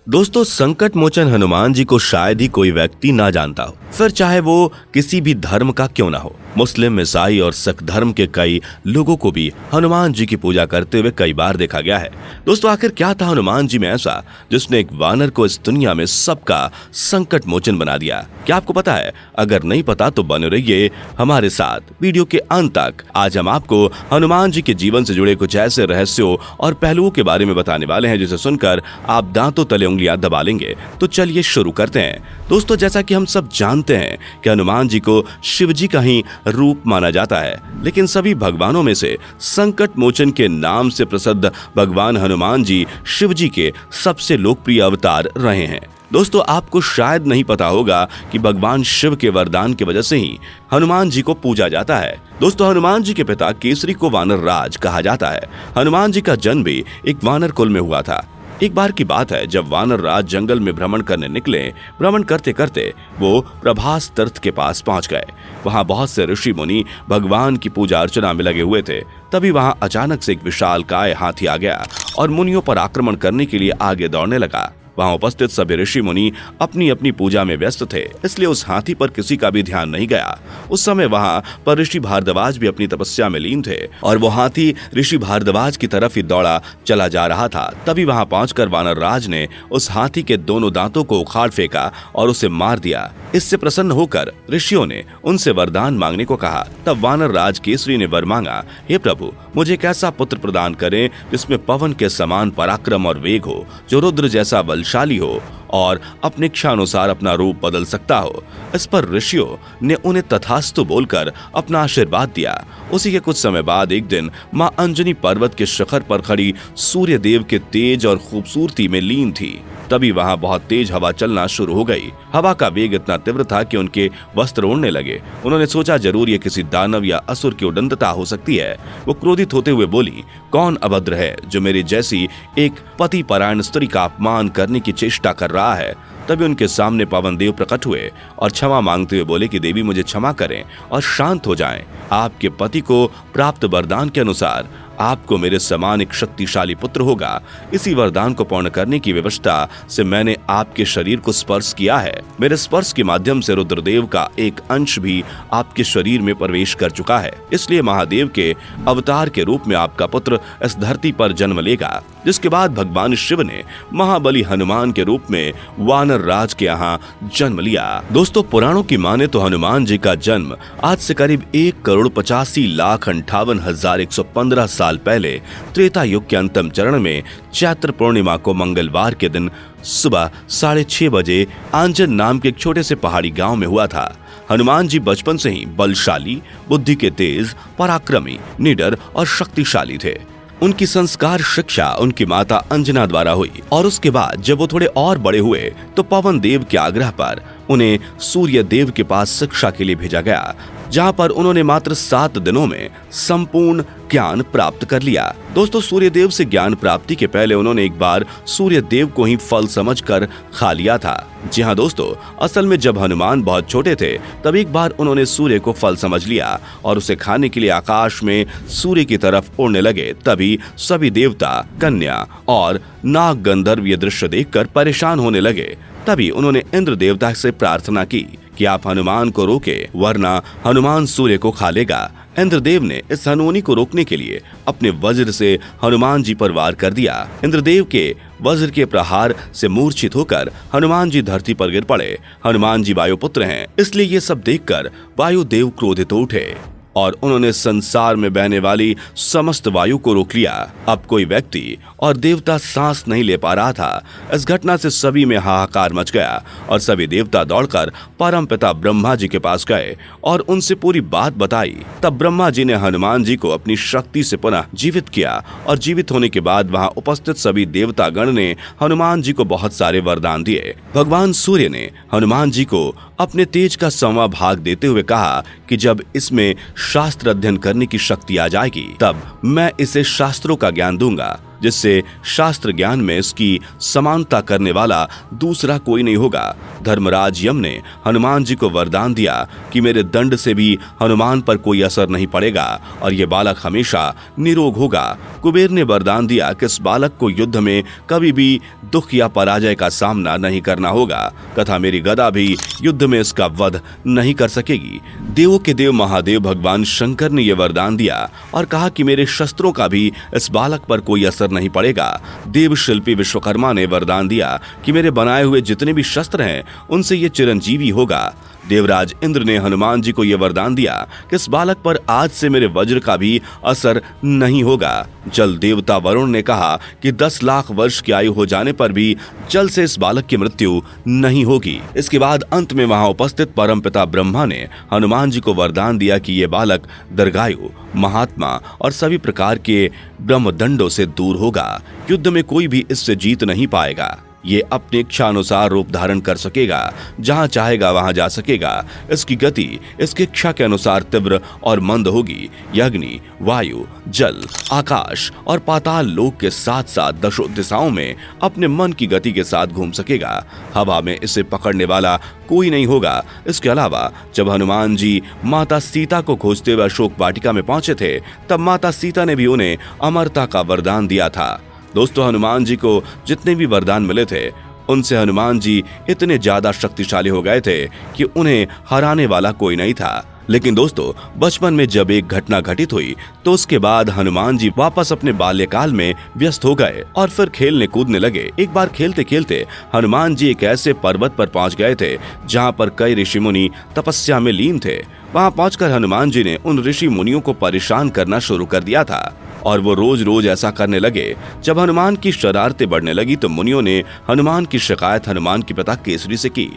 दोस्तों, संकट मोचन हनुमान जी को शायद ही कोई व्यक्ति ना जानता हो, फिर चाहे वो किसी भी धर्म का क्यों ना हो। मुस्लिम, ईसाई और सिख धर्म के कई लोगों को भी हनुमान जी की पूजा करते हुए कई बार देखा गया है। दोस्तों, आखिर क्या था हनुमान जी में ऐसा जिसने एक वानर को इस दुनिया में सबका संकट मोचन बना दिया? क्या आपको पता है? अगर नहीं पता तो बने रहिए हमारे साथ वीडियो के अंत तक। आज हम आपको हनुमान जी के जीवन से जुड़े कुछ ऐसे रहस्यों और पहलुओं के बारे में बताने वाले हैं जिसे सुनकर आप दांतों तले उंगलियां दबा लेंगे। तो चलिए शुरू करते हैं। दोस्तों, जैसा कि हम सब जानते हैं कि हनुमान जी को शिव जी का ही रूप माना जाता है, लेकिन सभी भगवानों में से संकट मोचन के नाम से प्रसिद्ध भगवान हनुमान जी शिव जी के सबसे लोकप्रिय अवतार रहे हैं। दोस्तों, आपको शायद नहीं पता होगा कि भगवान शिव के वरदान की वजह से ही हनुमान जी को पूजा जाता है। दोस्तों, हनुमान जी के पिता केसरी को वानर राज कहा जाता है। हनुमान जी का जन्म भी एक वानर कुल में हुआ था। एक बार की बात है, जब वानर राज जंगल में भ्रमण करने निकले। भ्रमण करते करते वो प्रभास तीर्थ के पास पहुंच गए। वहां बहुत से ऋषि मुनि भगवान की पूजा अर्चना में लगे हुए थे। तभी वहां अचानक से एक विशालकाय हाथी आ गया और मुनियों पर आक्रमण करने के लिए आगे दौड़ने लगा। वहां उपस्थित सभी ऋषि मुनि अपनी अपनी पूजा में व्यस्त थे, इसलिए उस हाथी पर किसी का भी ध्यान नहीं गया। उस समय वहां पर ऋषि भारद्वाज भी अपनी तपस्या में लीन थे और वो हाथी ऋषि भारद्वाज की तरफ ही दौड़ा चला जा रहा था। तभी वहां पहुंचकर वानर राज ने उस हाथी के दोनों दांतों को उखाड़ फेंका और उसे मार दिया। इससे प्रसन्न होकर ऋषियों ने उनसे वरदान मांगने को कहा। तब वानर राज केसरी ने वर मांगा, हे प्रभु, मुझे एक ऐसा पुत्र प्रदान करें जिसमें पवन के समान पराक्रम और वेग हो, जो रुद्र जैसा बलशाली हो और अपने इच्छानुसार अपना रूप बदल सकता हो। इस पर ऋषियों ने उन्हें तथास्तु बोलकर अपना आशीर्वाद दिया। उसी के कुछ समय बाद एक दिन मां अंजनी पर्वत के शिखर पर खड़ी सूर्य देव के तेज और खूबसूरती में लीन थी। तभी वहां बहुत तेज हवा चलना शुरू हो गई। हवा का वेग इतना तीव्र था कि उनके वस्त्र उड़ने लगे। उन्होंने सोचा, जरूर ये किसी दानव या असुर की उदंतता हो सकती है। वो क्रोधित होते हुए बोली, कौन अभद्र है जो मेरी जैसी एक पति परायण स्त्री का अपमान करने की चेष्टा कर रहा है? तभी उनके सामने पवन देव प्रकट हुए और क्षमा मांगते हुए बोले कि देवी, मुझे क्षमा करें और शांत हो जाएं। आपके पति को प्राप्त वरदान के अनुसार आपको मेरे समान एक शक्तिशाली पुत्र होगा। इसी वरदान को पूर्ण करने की व्यवस्था से मैंने आपके शरीर को स्पर्श किया है। मेरे स्पर्श के माध्यम से रुद्रदेव का एक अंश भी आपके शरीर में प्रवेश कर चुका है। इसलिए महादेव के अवतार के रूप में आपका पुत्र इस धरती पर जन्म लेगा। जिसके बाद भगवान शिव ने महाबली हनुमान के रूप में वानर राज के यहाँ जन्म लिया। दोस्तों, पुराणों की माने तो हनुमान जी का जन्म आज से करीब 1,85,58,115 साल पहले त्रेता युग के अंतिम चरण में चैत्र पूर्णिमा को मंगलवार के दिन सुबह 6:30 बजे आंजन नाम के एक छोटे से पहाड़ी गांव में हुआ था। हनुमान जी बचपन से ही बलशाली, बुद्धि के तेज, पराक्रमी, निडर और शक्तिशाली थे। उनकी संस्कार शिक्षा उनकी माता अंजना द्वारा हुई और उसके बाद जब वो थोड़े और बड़े हुए तो पवन देव के आग्रह पर उन्हें सूर्य देव के पास शिक्षा के लिए भेजा गया, जहां पर उन्होंने मात्र 7 दिनों में संपूर्ण ज्ञान प्राप्त कर लिया। दोस्तों, सूर्य देव से ज्ञान प्राप्ति के पहले उन्होंने एक बार सूर्य देव को ही फल समझकर खा लिया था। जी हाँ दोस्तों, असल में जब हनुमान बहुत छोटे थे तब एक बार उन्होंने सूर्य को फल समझ लिया और उसे खाने के लिए आकाश में सूर्य की तरफ उड़ने लगे। तभी सभी देवता, कन्या और नाग गंधर्व ये दृश्य देखकर परेशान होने लगे। तभी उन्होंने इंद्र देवता से प्रार्थना की कि आप हनुमान को रोके, वरना हनुमान सूर्य को खा लेगा। इंद्रदेव ने इस हनोनी को रोकने के लिए अपने वज्र से हनुमान जी पर वार कर दिया। इंद्रदेव के वज्र के प्रहार से मूर्छित होकर हनुमान जी धरती पर गिर पड़े। हनुमान जी वायुपुत्र हैं, इसलिए ये सब देखकर वायुदेव क्रोधित उठे और उन्होंने संसार में बहने वाली समस्त वायु को रोक लिया। अब कोई व्यक्ति और देवता सांस नहीं ले पा रहा था। इस घटना से सभी में हाहाकार मच गया और सभी देवता दौड़कर परमपिता ब्रह्मा जी के पास गए और उनसे पूरी बात बताई। तब ब्रह्मा जी ने हनुमान जी को अपनी शक्ति से पुनः जीवित किया और जीवित होने के बाद वहां उपस्थित सभी देवता गण ने हनुमान जी को बहुत सारे वरदान दिए। भगवान सूर्य ने हनुमान जी को अपने तेज का 100वां भाग देते हुए कहा कि जब इसमें शास्त्र अध्ययन करने की शक्ति आ जाएगी तब मैं इसे शास्त्रों का ज्ञान दूंगा। जिससे शास्त्र ज्ञान में इसकी समानता करने वाला दूसरा कोई नहीं होगा। धर्मराज यम ने हनुमान जी को वरदान दिया कि मेरे दंड से भी हनुमान पर कोई असर नहीं पड़ेगा और ये बालक हमेशा निरोग होगा। कुबेर ने वरदान दिया कि इस बालक को युद्ध में कभी भी दुख या पराजय का सामना नहीं करना होगा तथा मेरी गदा भी युद्ध में इसका वध नहीं कर सकेगी। देवों के देव महादेव भगवान शंकर ने यह वरदान दिया और कहा कि मेरे शस्त्रों का भी इस बालक पर कोई असर नहीं पड़ेगा। देव शिल्पी विश्वकर्मा ने वरदान दिया कि मेरे बनाए हुए जितने भी शस्त्र हैं उनसे ये चिरंजीवी होगा। देवराज इंद्र ने हनुमान जी को यह वरदान दिया कि इस बालक पर आज से मेरे वज्र का भी असर नहीं होगा। जल देवता वरुण ने कहा कि 10 लाख वर्ष की आयु हो जाने पर भी जल से इस बालक की मृत्यु नहीं होगी। इसके बाद अंत में वहां उपस्थित परमपिता ब्रह्मा ने हनुमान जी को वरदान दिया कि ये बालक दीर्घायु, महात्मा और सभी प्रकार के ब्रह्मदंडों से दूर होगा। युद्ध में कोई भी इससे जीत नहीं पाएगा। ये अपनी इच्छा अनुसार रूप धारण कर सकेगा, जहां चाहेगा वहां जा सकेगा। इसकी गति इसकी इच्छा के अनुसार तीव्र और मंद होगी। यह अग्नि, वायु, जल, आकाश और पाताल लोक के साथ साथ दशों दिशाओं में अपने मन की गति के साथ घूम सकेगा। हवा में इसे पकड़ने वाला कोई नहीं होगा। इसके अलावा जब हनुमान जी माता सीता को खोजते हुए अशोक वाटिका में पहुंचे थे तब माता सीता ने भी उन्हें अमरता का वरदान दिया था। दोस्तों, हनुमान जी को जितने भी वरदान मिले थे उनसे हनुमान जी इतने ज्यादा शक्तिशाली हो गए थे कि उन्हें हराने वाला कोई नहीं था। लेकिन दोस्तों, बचपन में जब एक घटना घटित हुई तो उसके बाद हनुमान जी वापस अपने बाल्यकाल में व्यस्त हो गए और फिर खेलने कूदने लगे। एक बार खेलते खेलते हनुमान जी एक ऐसे पर्वत पर पहुंच गए थे जहां पर कई ऋषि मुनि तपस्या में लीन थे। वहां पहुंचकर हनुमान जी ने उन ऋषि मुनियों को परेशान करना शुरू कर दिया था और वो रोज रोज ऐसा करने लगे। जब हनुमान की शरारतें बढ़ने लगी तो मुनियों ने हनुमान की शिकायत हनुमान के पिता केसरी से की।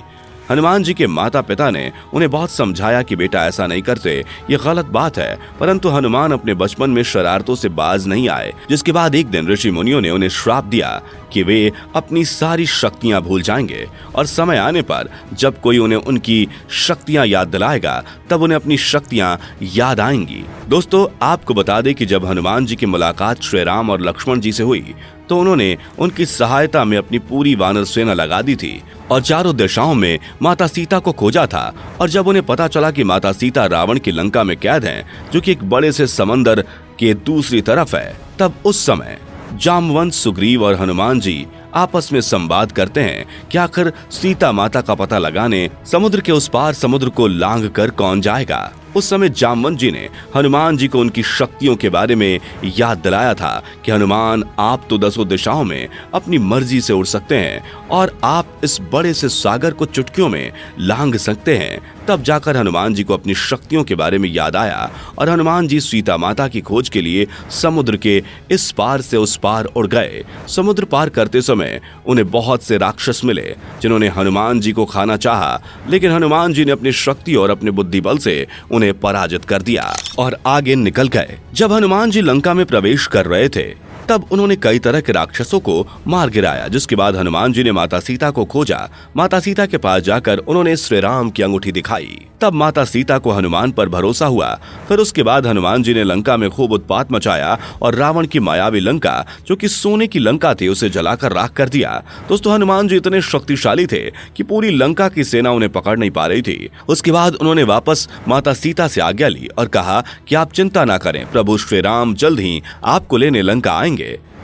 हनुमान जी के माता पिता ने उन्हें बहुत समझाया कि बेटा ऐसा नहीं करते, ये गलत बात है, परंतु हनुमान अपने बचपन में शरारतों से बाज नहीं आए। जिसके बाद एक दिन ऋषि मुनियों ने उन्हें श्राप दिया कि वे अपनी सारी शक्तियां भूल जाएंगे और समय आने पर जब कोई उन्हें उनकी शक्तियां याद दिलाएगा तब उन्हें अपनी शक्तियां याद आएंगी। दोस्तों, आपको बता दें कि जब हनुमान जी की मुलाकात श्री राम और लक्ष्मण जी से हुई तो उन्होंने उनकी सहायता में अपनी पूरी वानर सेना लगा दी थी और चारों दिशाओं में माता सीता को खोजा था। और जब उन्हें पता चला कि माता सीता रावण की लंका में कैद हैं, जो कि एक बड़े से समंदर के दूसरी तरफ है, तब उस समय जामवंत, सुग्रीव और हनुमान जी आपस में संवाद करते हैं कि आखिर सीता माता का पता लगाने समुद्र के उस पार समुद्र को लांघ कर कौन जाएगा। उस समय जामवंत जी ने हनुमान जी को उनकी शक्तियों के बारे में याद दिलाया था कि हनुमान, आप तो 10 दिशाओं में अपनी मर्जी से उड़ सकते हैं और आप इस बड़े से सागर को चुटकियों में लांघ सकते हैं। तब जाकर हनुमान जी को अपनी शक्तियों के बारे में याद आया और हनुमान जी सीता माता की खोज के लिए समुद्र के इस पार से उस पार उड़ गए। समुद्र पार करते समय उन्हें बहुत से राक्षस मिले जिन्होंने हनुमान जी को खाना चाहा, लेकिन हनुमान जी ने अपनी शक्ति और अपने बुद्धि बल से उन्हें पराजित कर दिया और आगे निकल गए। जब हनुमान जी लंका में प्रवेश कर रहे थे तब उन्होंने कई तरह के राक्षसों को मार गिराया। जिसके बाद हनुमान जी ने माता सीता को खोजा। माता सीता के पास जाकर उन्होंने श्री राम की अंगूठी दिखाई। तब माता सीता को हनुमान पर भरोसा हुआ। फिर उसके बाद हनुमान जी ने लंका में खूब उत्पात मचाया और रावण की मायावी लंका, जो कि सोने की लंका थी, उसे जलाकर राख कर दिया। दोस्तों, हनुमान जी इतने शक्तिशाली थे कि पूरी लंका की सेना उन्हें पकड़ नहीं पा रही थी। उसके बाद उन्होंने वापस माता सीता से आज्ञा ली और कहा कि आप चिंता ना करें, प्रभु श्री राम जल्द ही आपको लेने लंका आएंगे।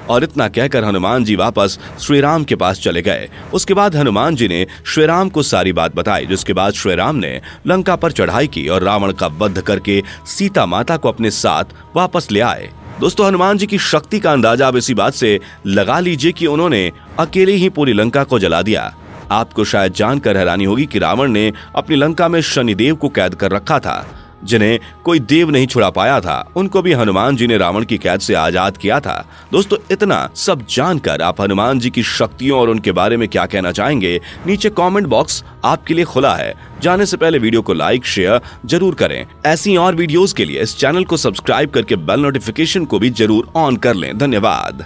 और इतना कहकर हनुमान जी वापस श्री राम के पास चले गए। उसके बाद हनुमान जी ने श्री राम को सारी बात बताई, जिसके बाद श्री राम ने लंका पर चढ़ाई की और रावण का वध करके सीता माता को अपने साथ वापस ले आए। दोस्तों, हनुमान जी की शक्ति का अंदाजा आप इसी बात से लगा लीजिए कि उन्होंने अकेले ही पूरी लंका को जला दिया। आपको शायद जानकर हैरानी होगी कि रावण ने अपनी लंका में शनिदेव को कैद कर रखा था, जिन्हें कोई देव नहीं छुड़ा पाया था। उनको भी हनुमान जी ने रावण की कैद से आजाद किया था। दोस्तों, इतना सब जानकर आप हनुमान जी की शक्तियों और उनके बारे में क्या कहना चाहेंगे? नीचे कमेंट बॉक्स आपके लिए खुला है। जाने से पहले वीडियो को लाइक शेयर जरूर करें। ऐसी और वीडियोस के लिए इस चैनल को सब्सक्राइब करके बेल नोटिफिकेशन को भी जरूर ऑन कर लें। धन्यवाद।